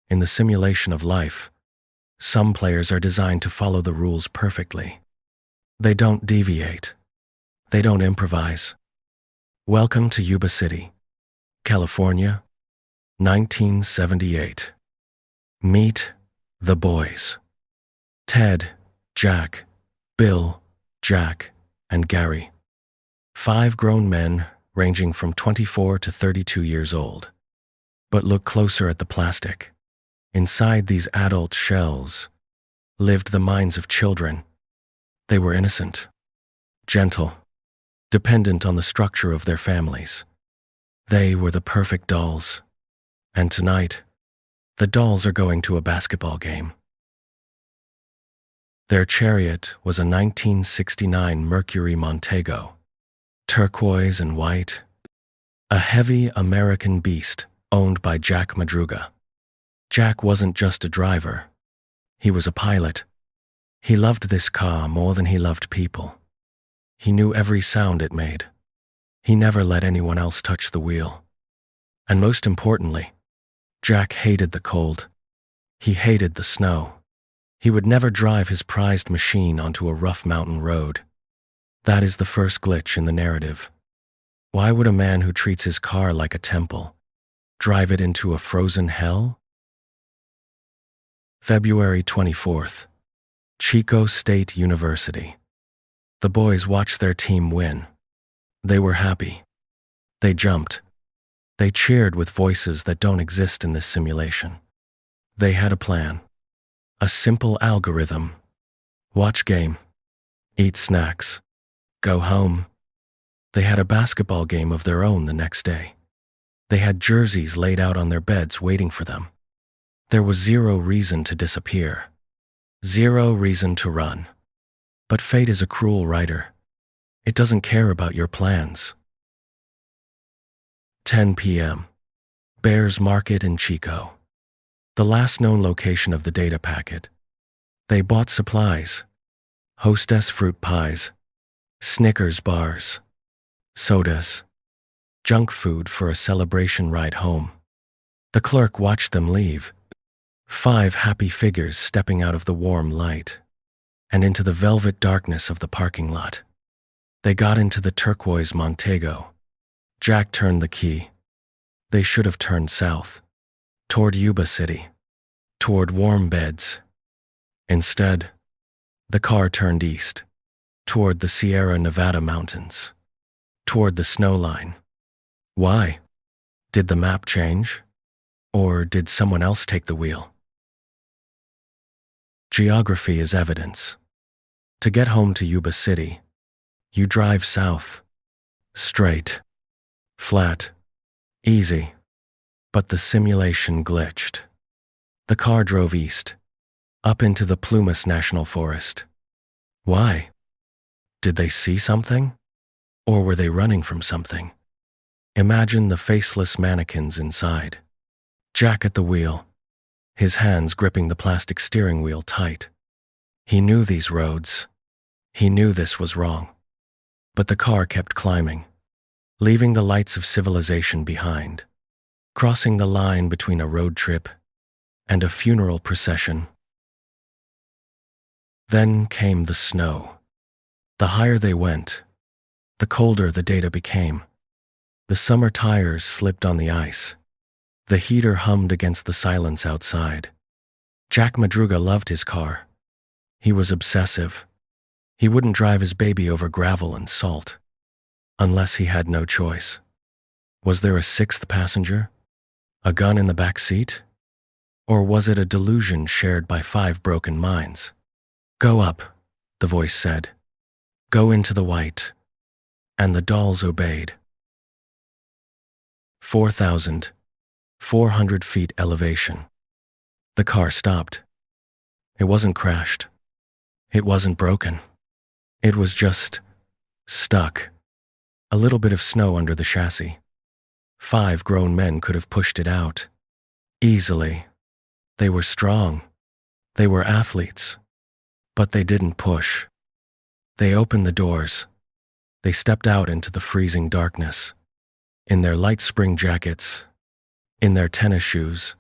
In the simulation of life, some players are designed to follow the rules perfectly. They don't deviate. They don't improvise. Welcome to Yuba City, California, 1978. Meet the boys. Ted, Jack, Bill, Jack, and Gary. 5 grown men ranging from 24 to 32 years old. But look closer at the plastic. Inside these adult shells lived the minds of children. They were innocent, gentle, dependent on the structure of their families. They were the perfect dolls. And tonight, the dolls are going to a basketball game. Their chariot was a 1969 Mercury Montego, turquoise and white, a heavy American beast owned by Jack Madruga. Jack wasn't just a driver. He was a pilot. He loved this car more than he loved people. He knew every sound it made. He never let anyone else touch the wheel. And most importantly, Jack hated the cold. He hated the snow. He would never drive his prized machine onto a rough mountain road. That is the first glitch in the narrative. Why would a man who treats his car like a temple drive it into a frozen hell? February 24th, Chico State University. The boys watched their team win. They were happy. They jumped. They cheered with voices that don't exist in this simulation. They had a plan. A simple algorithm. Watch game. Eat snacks. Go home. They had a basketball game of their own the next day. They had jerseys laid out on their beds waiting for them. There was zero reason to disappear. Zero reason to run. But fate is a cruel writer. It doesn't care about your plans. 10 p.m. Bears Market in Chico. The last known location of the data packet. They bought supplies. Hostess fruit pies. Snickers bars. Sodas. Junk food for a celebration ride home. The clerk watched them leave. 5 happy figures stepping out of the warm light and into the velvet darkness of the parking lot. They got into the turquoise Montego. Jack turned the key. They should have turned south, toward Yuba City, toward warm beds. Instead, the car turned east, toward the Sierra Nevada mountains, toward the snow line. Why? Did the map change? Or did someone else take the wheel? Geography is evidence. To get home to Yuba City, you drive south. Straight. Flat. Easy. But the simulation glitched. The car drove east, up into the Plumas National Forest. Why? Did they see something? Or were they running from something? Imagine the faceless mannequins inside. Jack at the wheel, his hands gripping the plastic steering wheel tight. He knew these roads. He knew this was wrong. But the car kept climbing, leaving the lights of civilization behind, crossing the line between a road trip and a funeral procession. Then came the snow. The higher they went, the colder the data became. The summer tires slipped on the ice. The heater hummed against the silence outside. Jack Madruga loved his car. He was obsessive. He wouldn't drive his baby over gravel and salt, unless he had no choice. Was there a 6th passenger? A gun in the back seat? Or was it a delusion shared by 5 broken minds? Go up, the voice said. Go into the white. And the dolls obeyed. 4,400 feet elevation. The car stopped. It wasn't crashed. It wasn't broken. It was just stuck. A little bit of snow under the chassis. 5 grown men could have pushed it out. Easily. They were strong. They were athletes. But they didn't push. They opened the doors. They stepped out into the freezing darkness. In their light spring jackets. In their tennis shoes.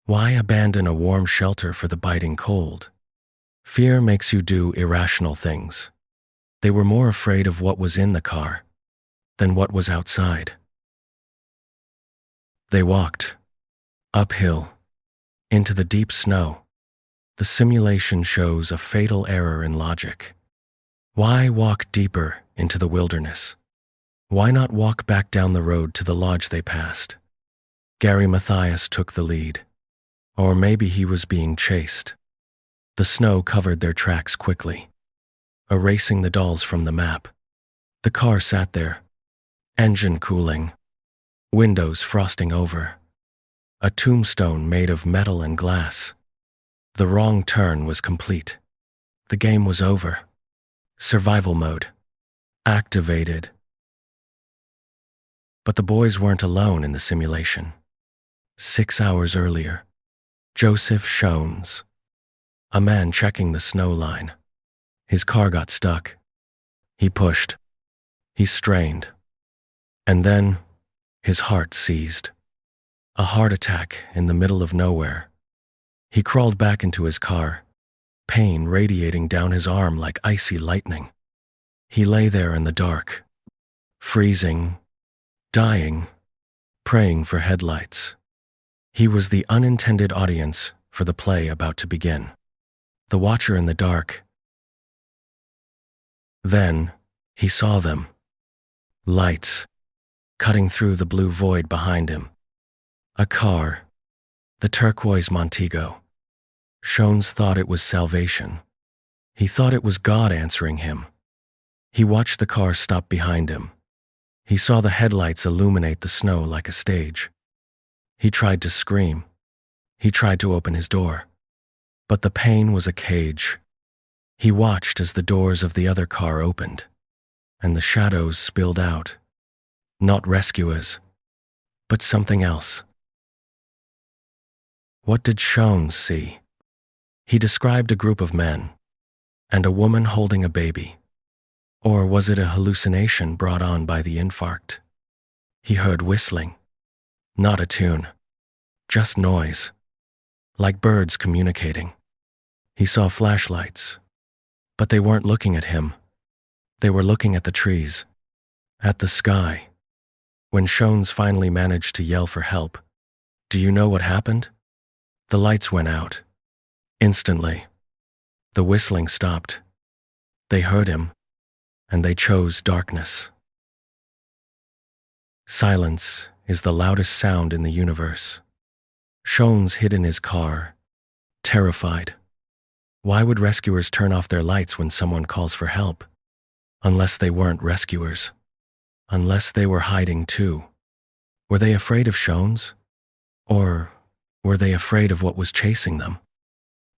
Why abandon a warm shelter for the biting cold? Fear makes you do irrational things. They were more afraid of what was in the car than what was outside. They walked uphill into the deep snow. The simulation shows a fatal error in logic. Why walk deeper into the wilderness? Why not walk back down the road to the lodge they passed? Gary Mathias took the lead. Or maybe he was being chased. The snow covered their tracks quickly, erasing the dolls from the map. The car sat there, engine cooling, windows frosting over. A tombstone made of metal and glass. The wrong turn was complete. The game was over. Survival mode activated. But the boys weren't alone in the simulation. 6 hours earlier, Joseph Shones, a man checking the snow line. His car got stuck. He pushed. He strained. And then his heart seized. A heart attack in the middle of nowhere. He crawled back into his car, pain radiating down his arm like icy lightning. He lay there in the dark, freezing, dying, praying for headlights. He was the unintended audience for the play about to begin. The watcher in the dark. Then he saw them. Lights, cutting through the blue void behind him. A car, the turquoise Montego. Shones thought it was salvation. He thought it was God answering him. He watched the car stop behind him. He saw the headlights illuminate the snow like a stage. He tried to scream. He tried to open his door. But the pain was a cage. He watched as the doors of the other car opened, and the shadows spilled out. Not rescuers, but something else. What did Shones see? He described a group of men, and a woman holding a baby. Or was it a hallucination brought on by the infarct? He heard whistling. Not a tune. Just noise. Like birds communicating. He saw flashlights. But they weren't looking at him. They were looking at the trees. At the sky. When Shones finally managed to yell for help, do you know what happened? The lights went out. Instantly. The whistling stopped. They heard him. And they chose darkness. Silence is the loudest sound in the universe. Shones hid in his car, terrified. Why would rescuers turn off their lights when someone calls for help? Unless they weren't rescuers. Unless they were hiding too. Were they afraid of Shones? Or were they afraid of what was chasing them?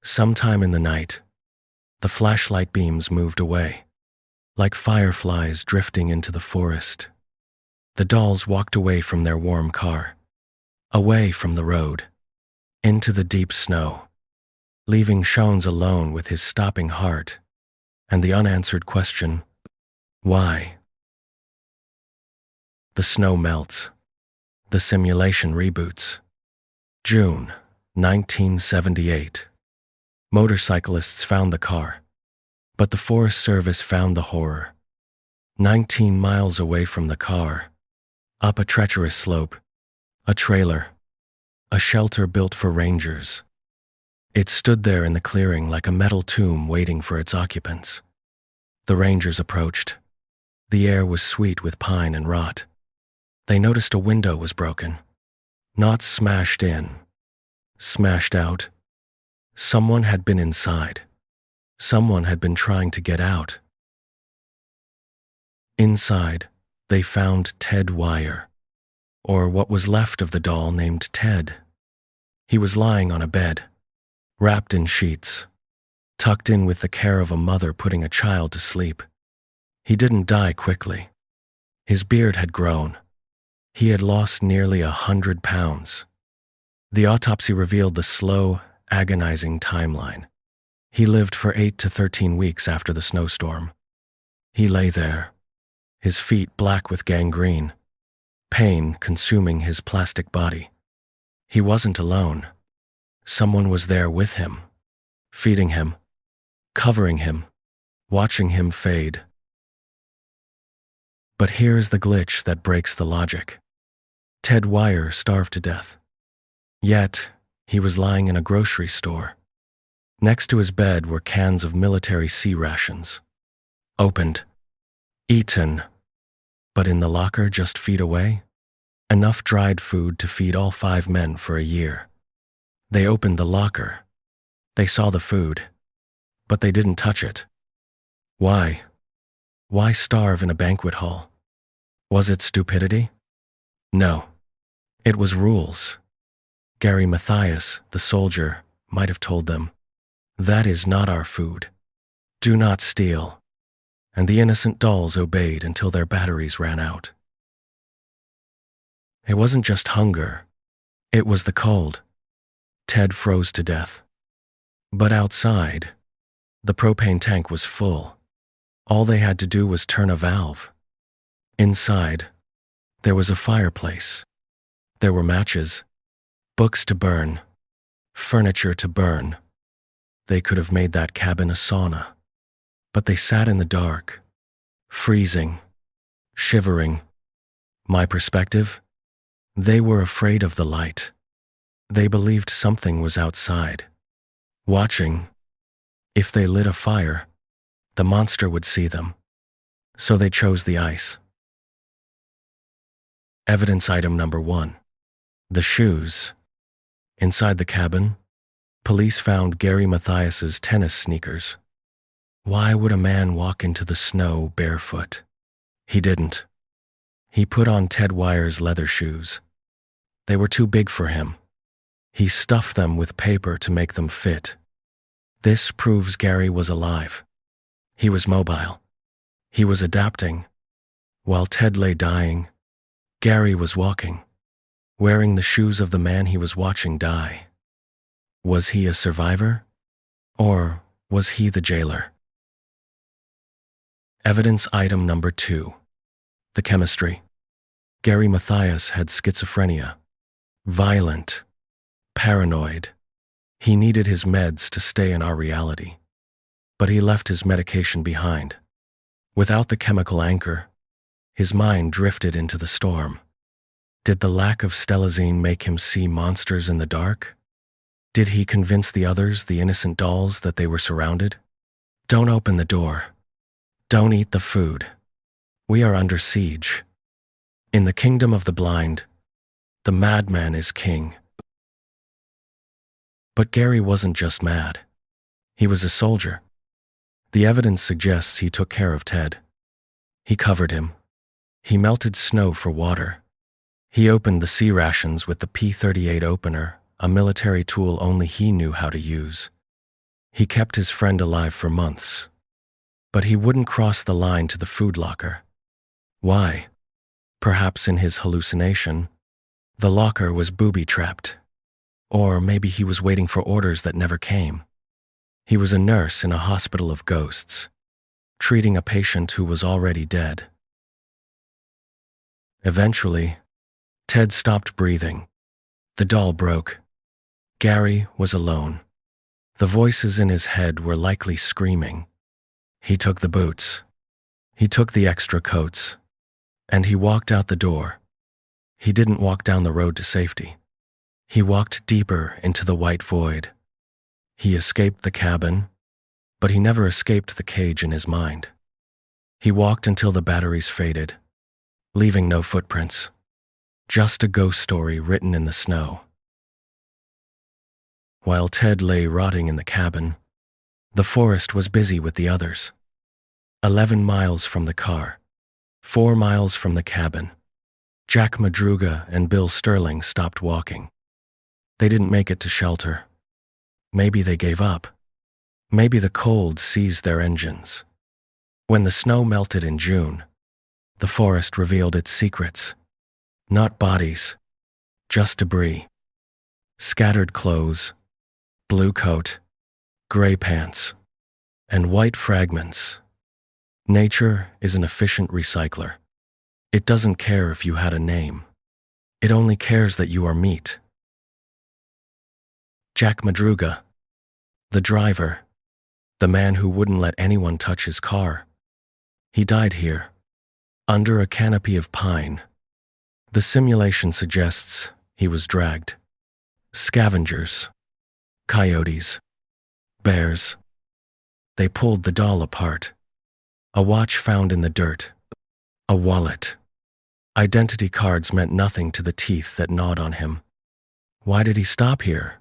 Sometime in the night, the flashlight beams moved away. Like fireflies drifting into the forest. The dolls walked away from their warm car, away from the road, into the deep snow, leaving Shones alone with his stopping heart and the unanswered question, why? The snow melts. The simulation reboots. June 1978. Motorcyclists found the car. But the Forest Service found the horror. 19 miles away from the car, up a treacherous slope, a trailer, a shelter built for rangers. It stood there in the clearing like a metal tomb waiting for its occupants. The rangers approached. The air was sweet with pine and rot. They noticed a window was broken. Not smashed in, smashed out. Someone had been inside. Someone had been trying to get out. Inside, they found Ted Weiher, or what was left of the doll named Ted. He was lying on a bed, wrapped in sheets, tucked in with the care of a mother putting a child to sleep. He didn't die quickly. His beard had grown. He had lost nearly 100 pounds. The autopsy revealed the slow, agonizing timeline. He lived for 8 to 13 weeks after the snowstorm. He lay there, his feet black with gangrene, pain consuming his plastic body. He wasn't alone. Someone was there with him, feeding him, covering him, watching him fade. But here's the glitch that breaks the logic. Ted Weiher starved to death. Yet, he was lying in a grocery store. Next to his bed were cans of military C rations. Opened. Eaten. But in the locker just feet away, enough dried food to feed all 5 men for a year. They opened the locker. They saw the food, but they didn't touch it. Why? Why starve in a banquet hall? Was it stupidity? No. It was rules. Gary Mathias, the soldier, might have told them, "That is not our food. Do not steal." And the innocent dolls obeyed until their batteries ran out. It wasn't just hunger. It was the cold. Ted froze to death. But outside, the propane tank was full. All they had to do was turn a valve. Inside, there was a fireplace. There were matches, books to burn, furniture to burn. They could have made that cabin a sauna. But they sat in the dark, freezing, shivering. My perspective? They were afraid of the light. They believed something was outside, watching. If they lit a fire, the monster would see them. So they chose the ice. Evidence item number 1. The shoes. Inside the cabin, police found Gary Mathias's tennis sneakers. Why would a man walk into the snow barefoot? He didn't. He put on Ted Weiher's leather shoes. They were too big for him. He stuffed them with paper to make them fit. This proves Gary was alive. He was mobile. He was adapting. While Ted lay dying, Gary was walking, wearing the shoes of the man he was watching die. Was he a survivor? Or was he the jailer? Evidence item number 2. The chemistry. Gary Mathias had schizophrenia. Violent. Paranoid. He needed his meds to stay in our reality. But he left his medication behind. Without the chemical anchor, his mind drifted into the storm. Did the lack of stelazine make him see monsters in the dark? Did he convince the others, the innocent dolls, that they were surrounded? Don't open the door. Don't eat the food. We are under siege. In the kingdom of the blind, the madman is king. But Gary wasn't just mad. He was a soldier. The evidence suggests he took care of Ted. He covered him. He melted snow for water. He opened the C rations with the P-38 opener, a military tool only he knew how to use. He kept his friend alive for months. But he wouldn't cross the line to the food locker. Why? Perhaps in his hallucination, the locker was booby-trapped. Or maybe he was waiting for orders that never came. He was a nurse in a hospital of ghosts, treating a patient who was already dead. Eventually, Ted stopped breathing. The doll broke. Gary was alone. The voices in his head were likely screaming. He took the boots. He took the extra coats. And he walked out the door. He didn't walk down the road to safety. He walked deeper into the white void. He escaped the cabin, but he never escaped the cage in his mind. He walked until the batteries faded, leaving no footprints. Just a ghost story written in the snow. While Ted lay rotting in the cabin, the forest was busy with the others. 11 miles from the car, 4 miles from the cabin, Jack Madruga and Bill Sterling stopped walking. They didn't make it to shelter. Maybe they gave up. Maybe the cold seized their engines. When the snow melted in June, the forest revealed its secrets. Not bodies, just debris. Scattered clothes, blue coat, gray pants, and white fragments. Nature is an efficient recycler. It doesn't care if you had a name. It only cares that you are meat. Jack Madruga, the driver, the man who wouldn't let anyone touch his car. He died here, under a canopy of pine. The simulation suggests he was dragged. Scavengers, coyotes, bears. They pulled the doll apart. A watch found in the dirt. A wallet. Identity cards meant nothing to the teeth that gnawed on him. Why did he stop here?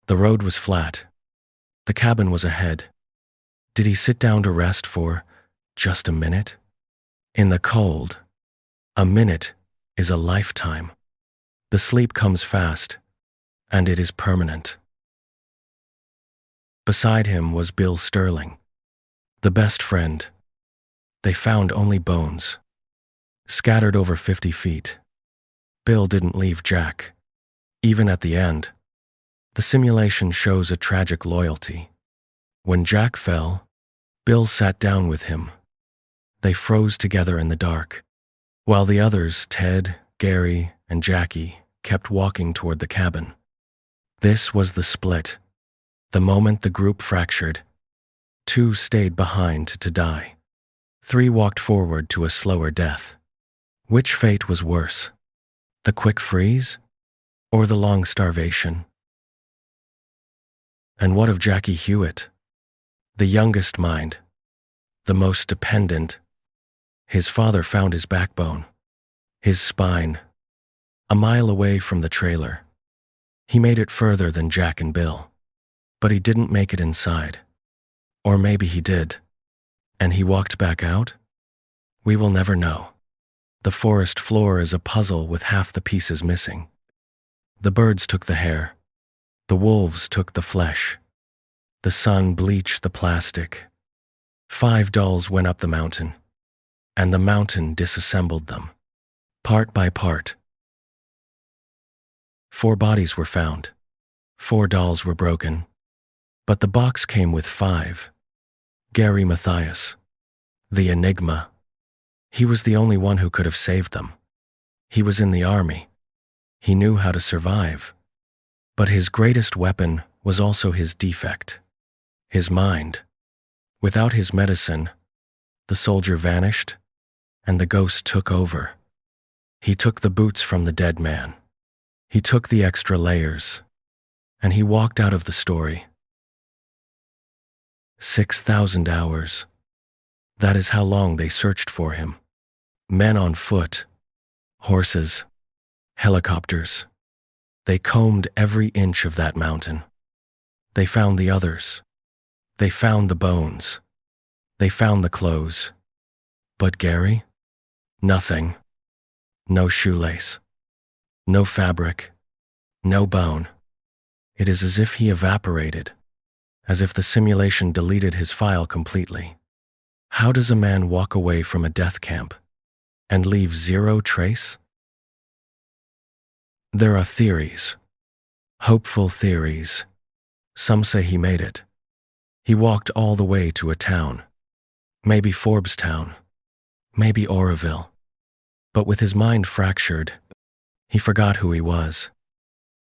The road was flat. The cabin was ahead. Did he sit down to rest for just a minute? In the cold, a minute is a lifetime. The sleep comes fast, and it is permanent. Beside him was Bill Sterling, the best friend. They found only bones, scattered over 50 feet. Bill didn't leave Jack, even at the end. The simulation shows a tragic loyalty. When Jack fell, Bill sat down with him. They froze together in the dark, while the others, Ted, Gary, and Jackie, kept walking toward the cabin. This was the split. The moment the group fractured, 2 stayed behind to die. 3 walked forward to a slower death. Which fate was worse? The quick freeze? Or the long starvation? And what of Jackie Huett? The youngest mind, the most dependent. His father found his backbone, his spine, a mile away from the trailer. He made it further than Jack and Bill, but he didn't make it inside. Or maybe he did, and he walked back out? We will never know. The forest floor is a puzzle with half the pieces missing. The birds took the hair. The wolves took the flesh. The sun bleached the plastic. 5 dolls went up the mountain, and the mountain disassembled them, part by part. 4 bodies were found. 4 dolls were broken, but the box came with 5. Gary Mathias, the enigma. He was the only one who could have saved them. He was in the army. He knew how to survive. But his greatest weapon was also his defect, his mind. Without his medicine, the soldier vanished, and the ghost took over. He took the boots from the dead man. He took the extra layers, and he walked out of the story. 6,000 hours. That is how long they searched for him. Men on foot, horses, helicopters. They combed every inch of that mountain. They found the others. They found the bones. They found the clothes. But Gary? Nothing. No shoelace. No fabric. No bone. It is as if he evaporated, as if the simulation deleted his file completely. How does a man walk away from a death camp and leave 0 trace? There are theories, hopeful theories. Some say he made it. He walked all the way to a town, maybe Forbestown, maybe Oroville. But with his mind fractured, he forgot who he was.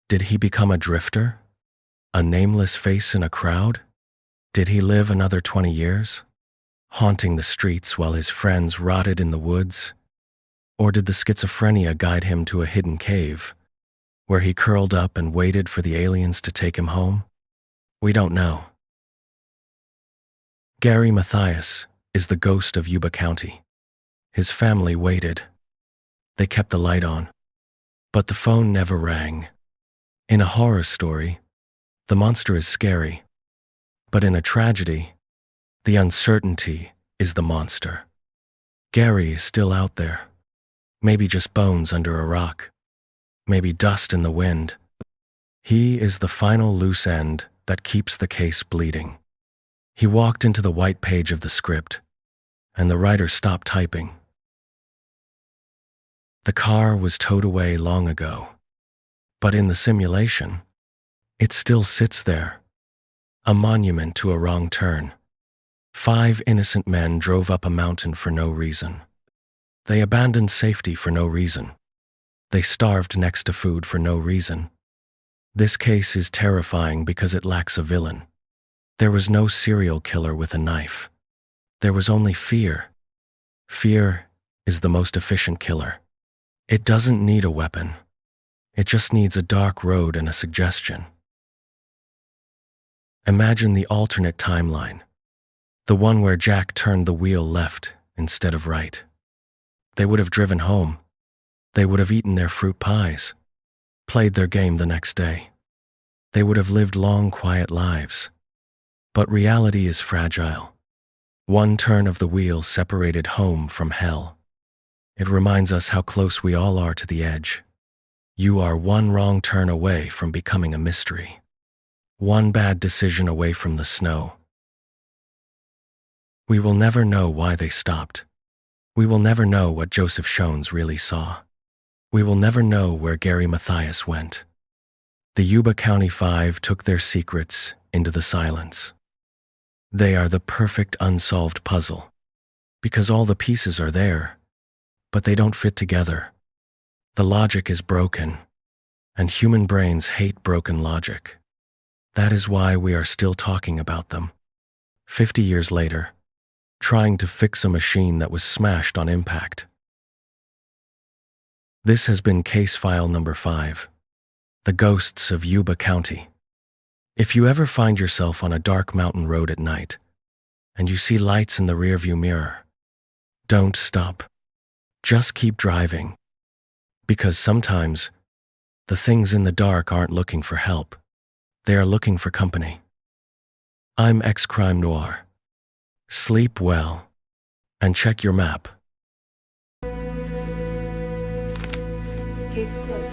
Did he become a drifter? A nameless face in a crowd? Did he live another 20 years, haunting the streets while his friends rotted in the woods? Or did the schizophrenia guide him to a hidden cave, where he curled up and waited for the aliens to take him home? We don't know. Gary Mathias is the ghost of Yuba County. His family waited. They kept the light on, but the phone never rang. In a horror story, the monster is scary, but in a tragedy, the uncertainty is the monster. Gary is still out there, maybe just bones under a rock, maybe dust in the wind. He is the final loose end that keeps the case bleeding. He walked into the white page of the script, and the writer stopped typing. The car was towed away long ago, but in the simulation, it still sits there, a monument to a wrong turn. 5 innocent men drove up a mountain for no reason. They abandoned safety for no reason. They starved next to food for no reason. This case is terrifying because it lacks a villain. There was no serial killer with a knife. There was only fear. Fear is the most efficient killer. It doesn't need a weapon. It just needs a dark road and a suggestion. Imagine the alternate timeline, the one where Jack turned the wheel left instead of right. They would have driven home. They would have eaten their fruit pies, played their game the next day. They would have lived long, quiet lives. But reality is fragile. One turn of the wheel separated home from hell. It reminds us how close we all are to the edge. You are one wrong turn away from becoming a mystery. One bad decision away from the snow. We will never know why they stopped. We will never know what Joseph Shones really saw. We will never know where Gary Mathias went. The Yuba County Five took their secrets into the silence. They are the perfect unsolved puzzle, because all the pieces are there, but they don't fit together. The logic is broken, and human brains hate broken logic. That is why we are still talking about them, 50 years later, trying to fix a machine that was smashed on impact. This has been Case File Number 5, The Ghosts of Yuba County. If you ever find yourself on a dark mountain road at night, and you see lights in the rearview mirror, don't stop. Just keep driving. Because sometimes, the things in the dark aren't looking for help. They are looking for company. I'm X-Crime Noir. Sleep well, and check your map. Case closed.